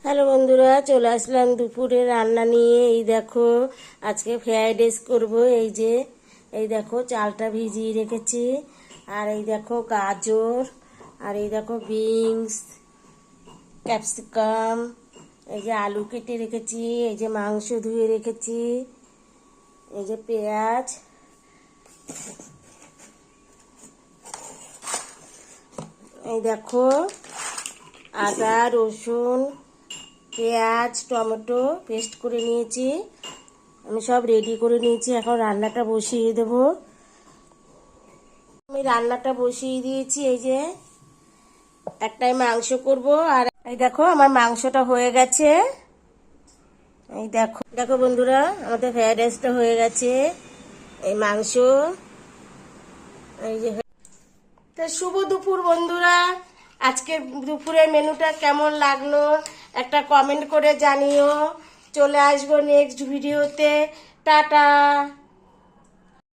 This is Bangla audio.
হ্যালো বন্ধুরা, চলে আসলাম দুপুরে রান্না নিয়ে। এই দেখো, আজকে ফ্রাইড রাইস করবো। এই দেখো চালটা ভিজিয়ে রেখেছি, আর এই দেখো গাজর, আর এই দেখো বিনস, ক্যাপসিকাম, এই যে আলু কেটে রেখেছি, এই যে মাংস ধুয়ে রেখেছি, এই যে পেঁয়াজ, এই দেখো আদা রসুন পেঁয়াজ টমেটো পেস্ট করে নিয়েছি। আমি সব রেডি করে নিয়েছি। এখন রান্নাটা বসিয়ে দেব। আমি রান্নাটা বসিয়ে দিয়েছি। এই যে একটাই মাংস করব, আর এই দেখো আমার মাংসটা হয়ে গেছে। এই দেখো দেখো বন্ধুরা, আমাদের ফ্রাইড রাইসটা হয়ে গেছে। এই মাংস, এই যে। তো শুভ দুপুর বন্ধুরা, আজকে দুপুরের মেনুটা কেমন লাগলো একটা কমেন্ট করে জানিও। চলে আসবো নেক্সট ভিডিওতে। টাটা।